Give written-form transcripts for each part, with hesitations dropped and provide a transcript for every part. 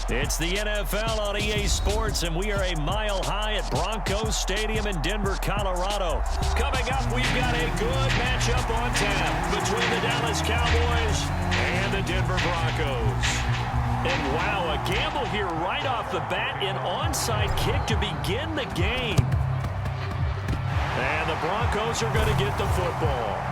It's the NFL on EA Sports, and we are a mile high at Broncos Stadium in Denver, Colorado. Coming up, we've got a good matchup on tap between the Dallas Cowboys and the Denver Broncos. And wow, a gamble here right off the bat, an onside kick to begin the game. And the Broncos are going to get the football.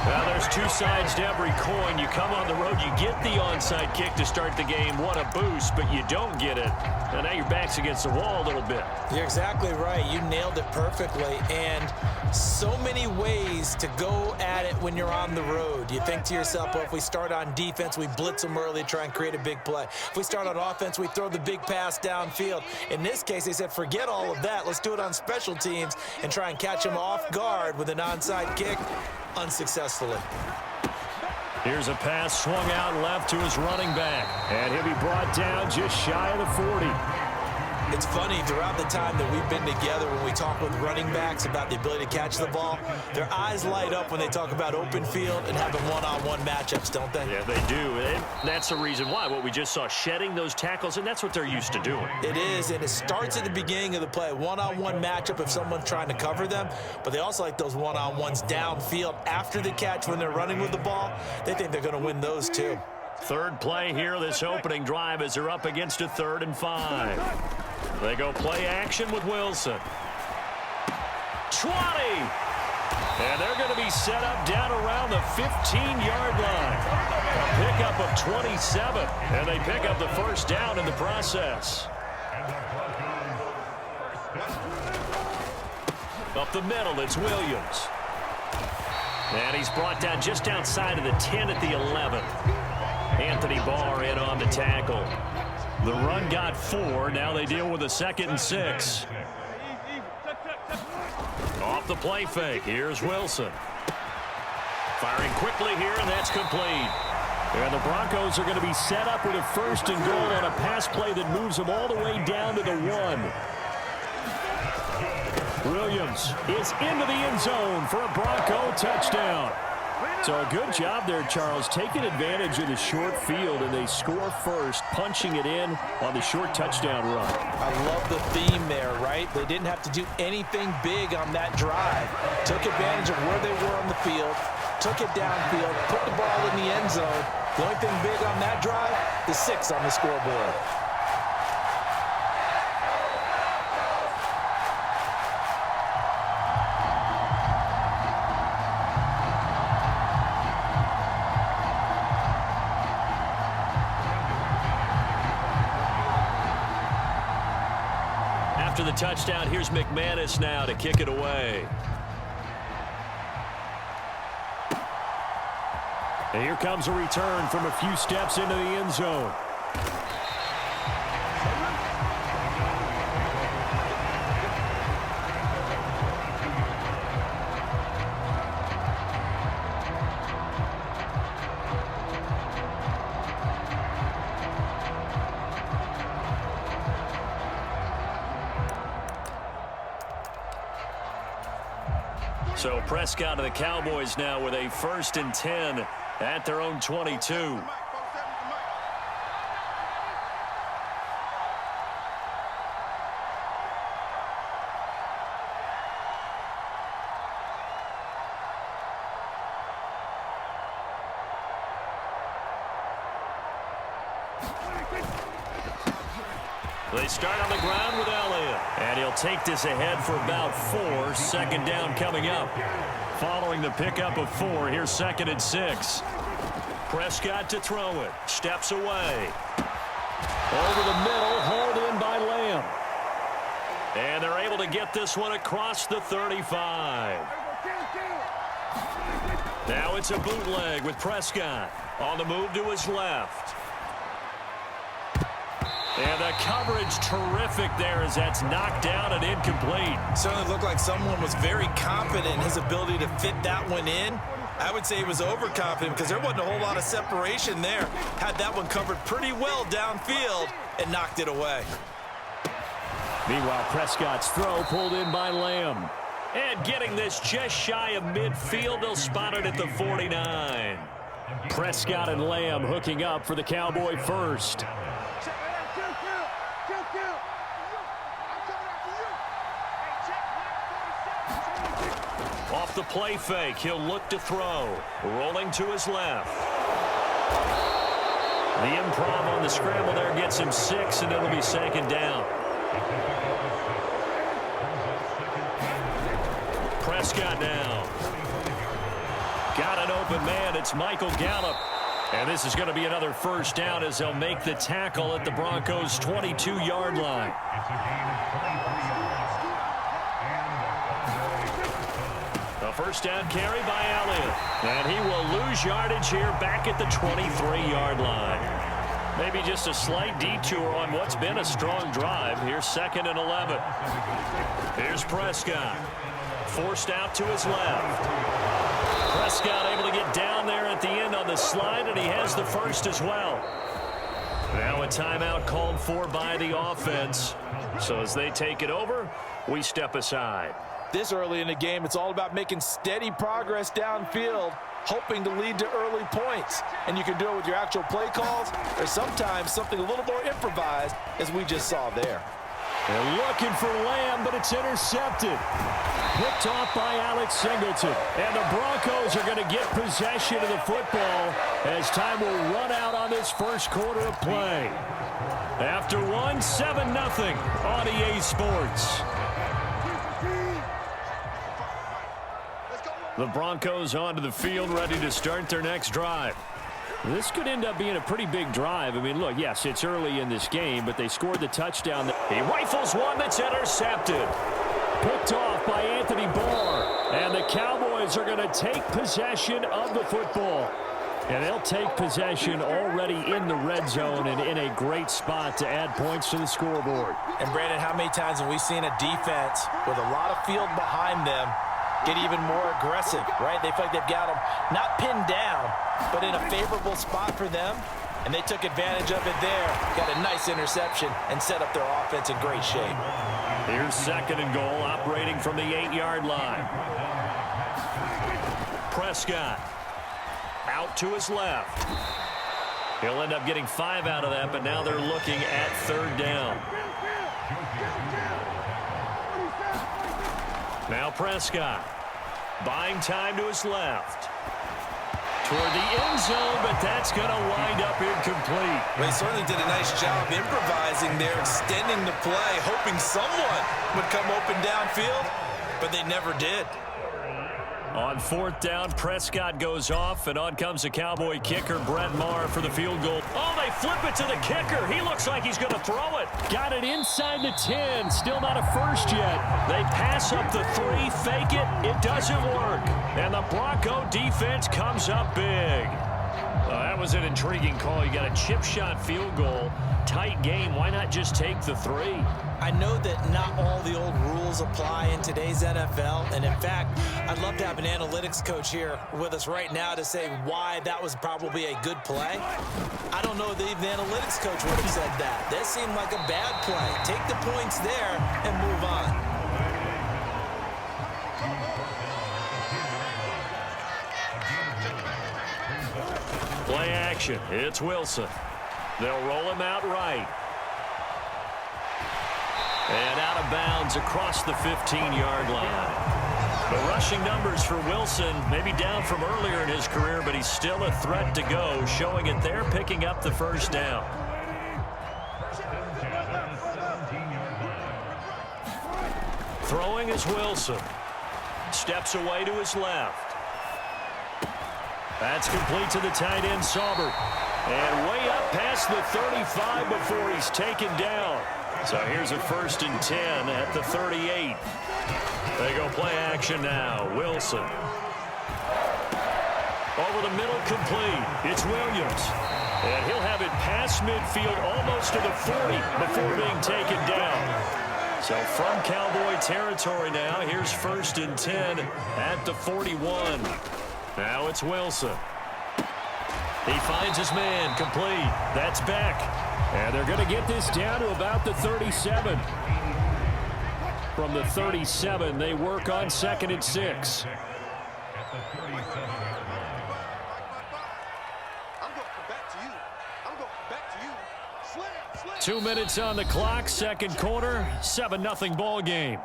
Well, there's two sides to every coin. You come on the road, you get the onside kick to start the game. What a boost, but you don't get it. And now your back's against the wall a little bit. You're exactly right. You nailed it perfectly. And so many ways to go at it when you're on the road. You think to yourself, well, if we start on defense, we blitz them early, try and create a big play. If we start on offense, we throw the big pass downfield. In this case, they said, forget all of that. Let's do it on special teams and try and catch them off guard with an onside kick. Unsuccessfully. Here's a pass swung out left to his running back. And he'll be brought down just shy of the 40. It's funny, throughout the time that we've been together, when we talk with running backs about the ability to catch the ball, their eyes light up when they talk about open field and having one-on-one matchups, don't they? Yeah, they do. And that's the reason why. What we just saw, shedding those tackles, and that's what they're used to doing. It is, and it starts at the beginning of the play. One-on-one matchup if someone's trying to cover them, but they also like those one-on-ones downfield after the catch when they're running with the ball. They think they're going to win those too. Third play here, this opening drive, as they're up against a 3rd and 5. They go play action with Wilson. 20! And they're going to be set up down around the 15-yard line. A pickup of 27. And they pick up the first down in the process. Up the middle, it's Williams. And he's brought down just outside of the 10 at the 11. Anthony Barr in on the tackle. The run got 4. Now they deal with a 2nd and 6. Off the play fake. Here's Wilson. Firing quickly here, and that's complete. And the Broncos are going to be set up with a 1st and goal on a pass play that moves them all the way down to the 1. Williams is into the end zone for a Bronco touchdown. So a good job there, Charles, taking advantage of the short field, and they score first, punching it in on the short touchdown run. I love the theme there, right? They didn't have to do anything big on that drive. Took advantage of where they were on the field, took it downfield, put the ball in the end zone. The only thing big on that drive, the 6 on the scoreboard. After the touchdown, here's McManus now to kick it away. And here comes a return from a few steps into the end zone. So Prescott and the Cowboys now with a 1st and 10 at their own 22. They start on the ground with Elliott. And he'll take this ahead for about 4. 2nd down coming up. Following the pickup of 4, here's 2nd and 6. Prescott to throw it. Steps away. Over the middle, hauled in by Lamb. And they're able to get this one across the 35. Now it's a bootleg with Prescott. On the move to his left. And the coverage terrific there as that's knocked down and incomplete. Certainly looked like someone was very confident in his ability to fit that one in. I would say he was overconfident because there wasn't a whole lot of separation there. Had that one covered pretty well downfield and knocked it away. Meanwhile, Prescott's throw pulled in by Lamb. And getting this just shy of midfield, they'll spot it at the 49. Prescott and Lamb hooking up for the Cowboy first. Off the play fake, he'll look to throw. Rolling to his left. The improv on the scramble there gets him 6, and it'll be second down. Prescott now. Got an open man. It's Michael Gallup. And this is going to be another first down as they'll make the tackle at the Broncos' 22-yard line. A first down carry by Elliott. And he will lose yardage here back at the 23-yard line. Maybe just a slight detour on what's been a strong drive. Here's 2nd and 11. Here's Prescott. Forced out to his left. Prescott able to get down there at the end on the slide, and he has the first as well. Now a timeout called for by the offense. So as they take it over, we step aside. This early in the game, it's all about making steady progress downfield, hoping to lead to early points. And you can do it with your actual play calls, or sometimes something a little more improvised, as we just saw there. They're looking for Lamb, but it's intercepted. Picked off by Alex Singleton. And the Broncos are going to get possession of the football as time will run out on this first quarter of play. After 7-0 on EA Sports. The Broncos onto the field, ready to start their next drive. This could end up being a pretty big drive. I mean, look, yes, it's early in this game, but they scored the touchdown. He rifles one that's intercepted. Picked off by Anthony Barr. And the Cowboys are going to take possession of the football. And they'll take possession already in the red zone and in a great spot to add points to the scoreboard. And, Brandon, how many times have we seen a defense with a lot of field behind them get even more aggressive, right? They feel like they've got them not pinned down, but in a favorable spot for them, and they took advantage of it there. Got a nice interception and set up their offense in great shape. Here's 2nd and goal, operating from the 8-yard line. Prescott out to his left. He'll end up getting 5 out of that, but now they're looking at 3rd down. Now Prescott buying time to his left. Toward the end zone, but that's going to wind up incomplete. They certainly did a nice job improvising there, extending the play, hoping someone would come open downfield, but they never did. On 4th down, Prescott goes off, and on comes the Cowboy kicker, Brett Maher, for the field goal. Oh, they flip it to the kicker. He looks like he's going to throw it. Got it inside the 10. Still not a first yet. They pass up the 3, fake it. It doesn't work. And the Bronco defense comes up big. That was an intriguing call. You got a chip shot field goal. Tight game. Why not just take the 3? I know that not all the old rules apply in today's NFL, and in fact, I'd love to have an analytics coach here with us right now to say why that was probably a good play. I don't know that even the analytics coach would have said that. That seemed like a bad play. Take the points there and move on. Play action. It's Wilson. They'll roll him out right. And out of bounds across the 15-yard line. The rushing numbers for Wilson, maybe down from earlier in his career, but he's still a threat to go, showing it there, picking up the first down. Throwing is Wilson. Steps away to his left. That's complete to the tight end, Sauber. And way up past the 35 before he's taken down. So here's a 1st and 10 at the 38. They go play action now. Wilson. Over the middle, complete. It's Williams. And he'll have it past midfield almost to the 40 before being taken down. So from Cowboy territory now, here's 1st and 10 at the 41. Now it's Wilson. He finds his man, complete. That's Beck. And they're going to get this down to about the 37. From the 37, they work on 2nd and 6. 2 minutes on the clock, second quarter, 7-0 ball game.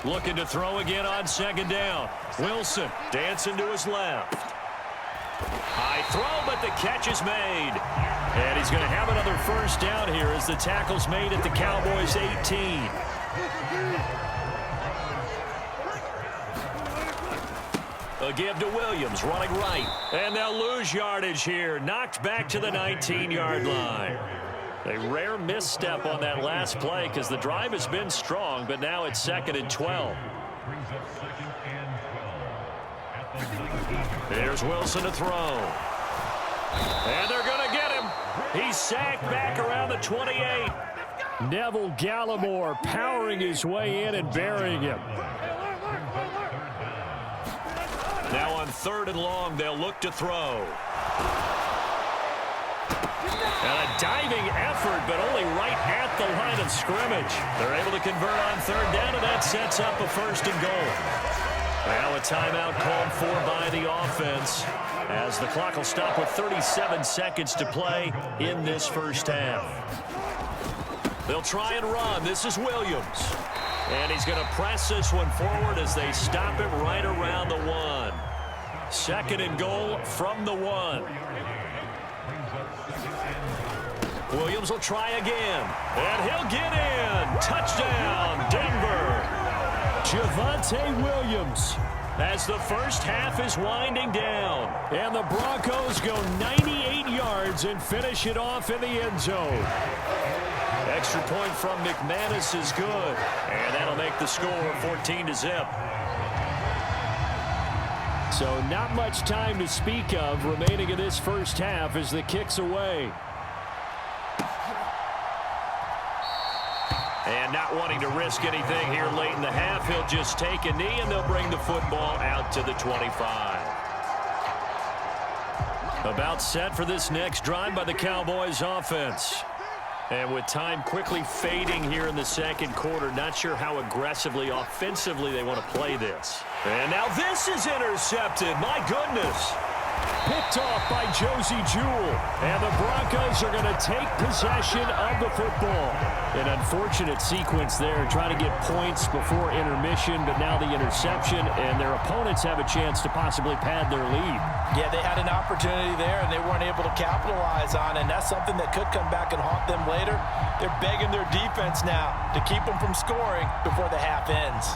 Looking to throw again on second down. Wilson dancing to his left. High throw, but the catch is made. And he's going to have another first down here as the tackle's made at the Cowboys' 18. A give to Williams, running right. And they'll lose yardage here. Knocked back to the 19-yard line. A rare misstep on that last play because the drive has been strong, but now it's 2nd and 12. Here's Wilson to throw. And they're going to get him. He's sacked back around the 28. Neville Gallimore powering his way in and burying him. Now on 3rd and long, they'll look to throw. And a diving effort, but only right at the line of scrimmage. They're able to convert on 3rd down, and that sets up a 1st and goal. Now a timeout called for by the offense as the clock will stop with 37 seconds to play in this first half. They'll try and run. This is Williams. And he's going to press this one forward as they stop him right around the 1. 2nd and goal from the 1. Williams will try again, and he'll get in. Touchdown, Denver. Javonte Williams as the first half is winding down. And the Broncos go 98 yards and finish it off in the end zone. Extra point from McManus is good, and that'll make the score 14-0. So not much time to speak of remaining in this first half as the kick's away. And not wanting to risk anything here late in the half, he'll just take a knee, and they'll bring the football out to the 25. About set for this next drive by the Cowboys offense. And with time quickly fading here in the second quarter, not sure how aggressively, offensively they want to play this. And now this is intercepted. My goodness. Picked off by Josie Jewell. And the Broncos are going to take possession of the football. An unfortunate sequence there, trying to get points before intermission, but now the interception, and their opponents have a chance to possibly pad their lead. Yeah, they had an opportunity there, and they weren't able to capitalize on it, and that's something that could come back and haunt them later. They're begging their defense now to keep them from scoring before the half ends.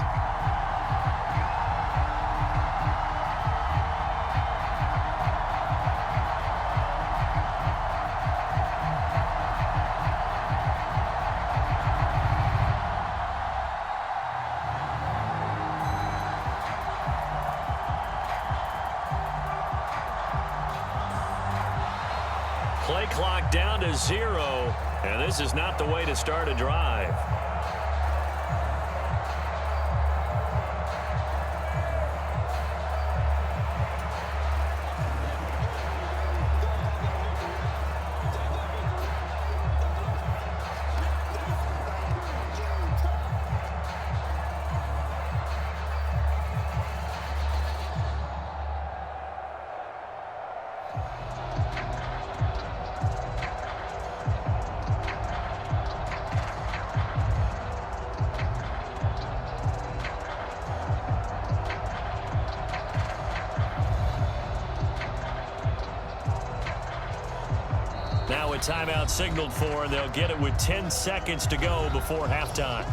Play clock down to 0, and this is not the way to start a drive. Now a timeout signaled for, and they'll get it with 10 seconds to go before halftime.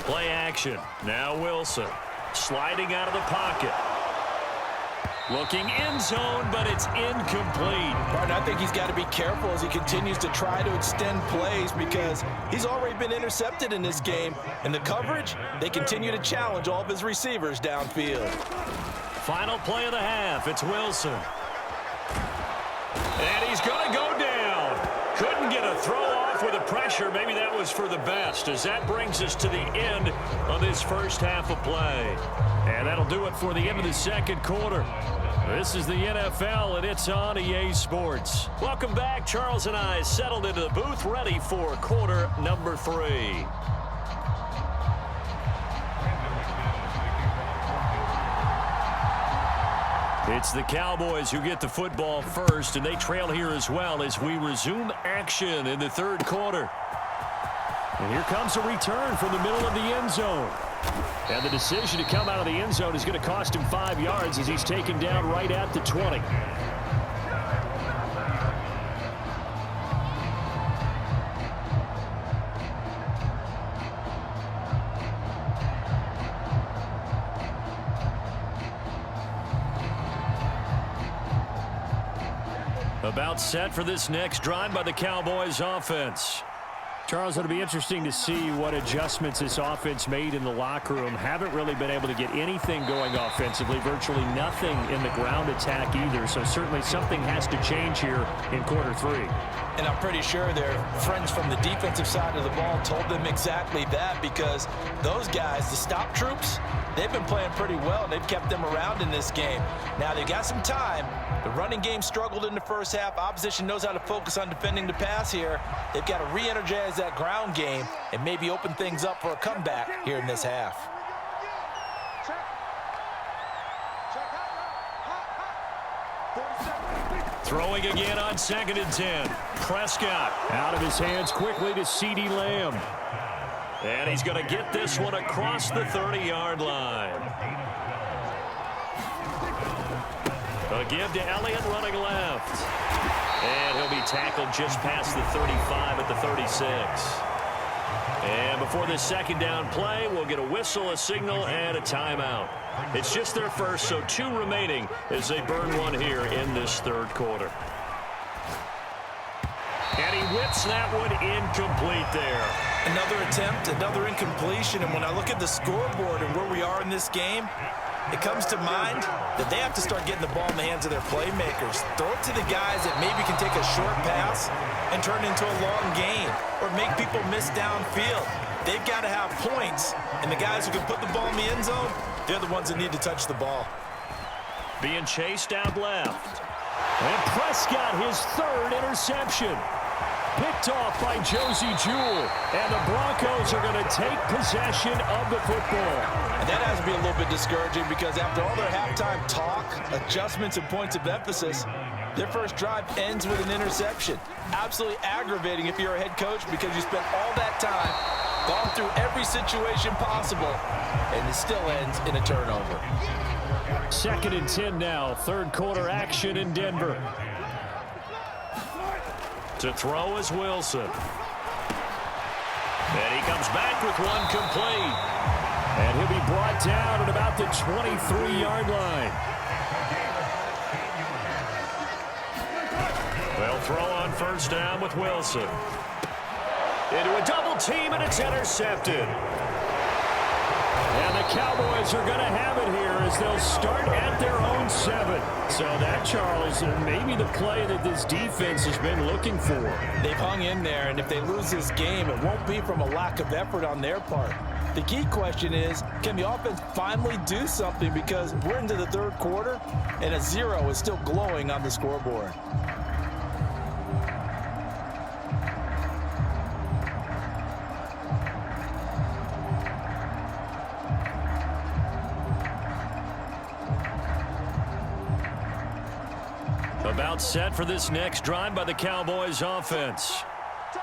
Play action. Now Wilson sliding out of the pocket. Looking end zone, but it's incomplete. Martin, I think he's got to be careful as he continues to try to extend plays because he's already been intercepted in this game. And the coverage, they continue to challenge all of his receivers downfield. Final play of the half. It's Wilson. And he's going to go down. Couldn't get a throw off with the pressure. Maybe that was for the best, as that brings us to the end of this first half of play. And that'll do it for the end of the second quarter. This is the NFL, and it's on EA Sports. Welcome back. Charles and I settled into the booth, ready for quarter number 3. It's the Cowboys who get the football first, and they trail here as well as we resume action in the third quarter. And here comes a return from the middle of the end zone. And the decision to come out of the end zone is going to cost him 5 yards as he's taken down right at the 20. About set for this next drive by the Cowboys offense. Charles, it'll be interesting to see what adjustments this offense made in the locker room. Haven't really been able to get anything going offensively, virtually nothing in the ground attack either. So certainly something has to change here in quarter 3. And I'm pretty sure their friends from the defensive side of the ball told them exactly that, because those guys, the stop troops, they've been playing pretty well. They've kept them around in this game. Now they've got some time. The running game struggled in the first half. Opposition knows how to focus on defending the pass here. They've got to re-energize that ground game and maybe open things up for a comeback here in this half. Throwing again on 2nd and 10. Prescott out of his hands quickly to CeeDee Lamb. And he's going to get this one across the 30-yard line. A give to Elliott running left. And he'll be tackled just past the 35 at the 36. And before this second down play, we'll get a whistle, a signal, and a timeout. It's just their first, so 2 remaining as they burn one here in this third quarter. And he whips that one incomplete there. Another attempt, another incompletion, and when I look at the scoreboard and where we are in this game, it comes to mind that they have to start getting the ball in the hands of their playmakers. Throw it to the guys that maybe can take a short pass and turn it into a long gain or make people miss downfield. They've got to have points, and the guys who can put the ball in the end zone, they're the ones that need to touch the ball. Being chased out left. And Prescott, his 3rd interception. Picked off by Josie Jewell, and the Broncos are going to take possession of the football. And that has to be a little bit discouraging, because after all their halftime talk, adjustments, and points of emphasis, their first drive ends with an interception. Absolutely aggravating if you're a head coach, because you spent all that time, gone through every situation possible, and it still ends in a turnover. 2nd and 10 now, third quarter action in Denver. To throw is Wilson. And he comes back with one complete. And he'll be brought down at about the 23-yard line. They'll throw on first down with Wilson. Into a double team, and it's intercepted. And the Cowboys are going to have it here as they'll start at their own 7. So that, Charles, maybe the play that this defense has been looking for. They've hung in there, and if they lose this game, it won't be from a lack of effort on their part. The key question is, can the offense finally do something, because we're into the third quarter, and a 0 is still glowing on the scoreboard. About set for this next drive by the Cowboys offense.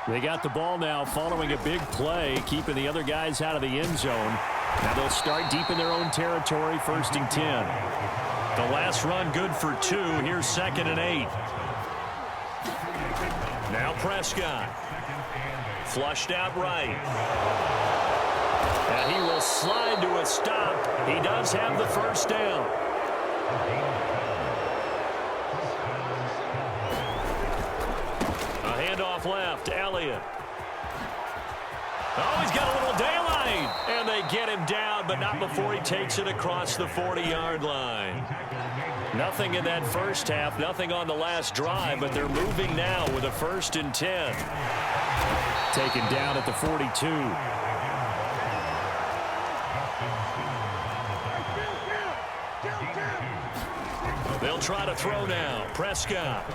They got the ball now following a big play, keeping the other guys out of the end zone. Now they'll start deep in their own territory, 1st and 10. The last run good for 2. Here's 2nd and 8. Now Prescott. Flushed out right. And he will slide to a stop. He does have the first down. Handoff left, Elliott. Oh, he's got a little daylight. And they get him down, but not before he takes it across the 40-yard line. Nothing in that first half, nothing on the last drive, but they're moving now with a 1st and 10. Taken down at the 42. They'll try to throw now. Prescott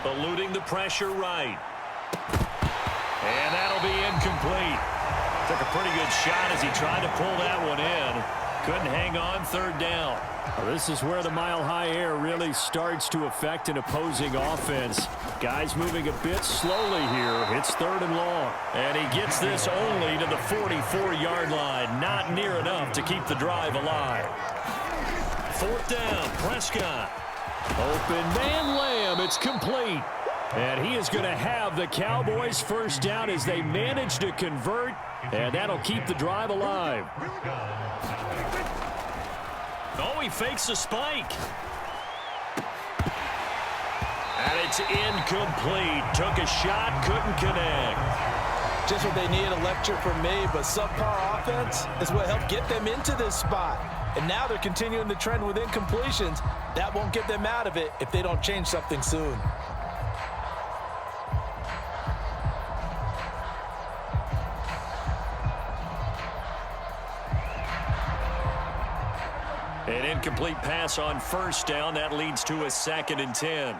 eluding the pressure right. And that'll be incomplete. Took a pretty good shot as he tried to pull that one in. Couldn't hang on, 3rd down. Well, this is where the mile-high air really starts to affect an opposing offense. Guys moving a bit slowly here. It's 3rd and long. And he gets this only to the 44-yard line. Not near enough to keep the drive alive. 4th down, Prescott. Open man Lamb. It's complete. And he is going to have the Cowboys' 1st down as they manage to convert. And that'll keep the drive alive. Oh, he fakes a spike. And it's incomplete. Took a shot, couldn't connect. Just what they need, a lecture from me, but subpar offense is what helped get them into this spot. And now they're continuing the trend with incompletions. That won't get them out of it if they don't change something soon. An incomplete pass on 1st down. That leads to a 2nd and 10.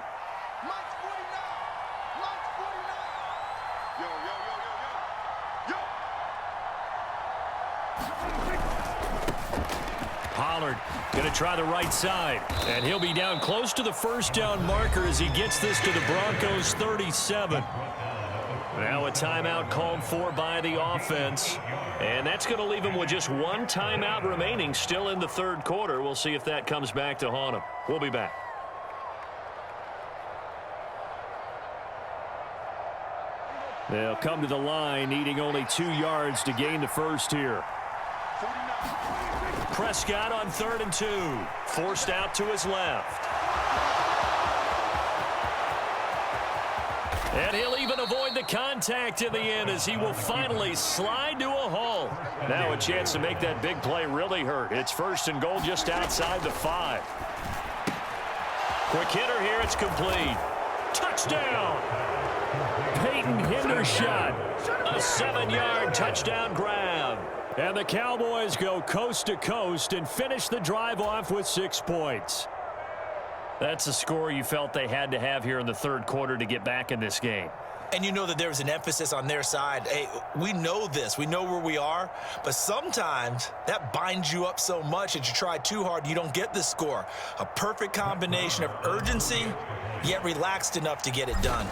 Pollard going to try the right side. And he'll be down close to the 1st down marker as he gets this to the Broncos' 37. Now a timeout called for by the offense. And that's going to leave him with just 1 timeout remaining still in the 3rd quarter. We'll see if that comes back to haunt him. We'll be back. They'll come to the line needing only 2 yards to gain the 1st here. Prescott on 3rd and 2. Forced out to his left. And he'll even avoid the contact in the end as he will finally slide to a halt. Now a chance to make that big play really hurt. It's 1st and goal just outside the 5. Quick hitter here. It's complete. Touchdown. Peyton Hendershot. A 7-yard touchdown grab. And the Cowboys go coast to coast and finish the drive off with 6 points. That's a score you felt they had to have here in the 3rd quarter to get back in this game. And you know that there's an emphasis on their side. Hey, we know this. We know where we are. But sometimes that binds you up so much that you try too hard, you don't get the score. A perfect combination of urgency, yet relaxed enough to get it done.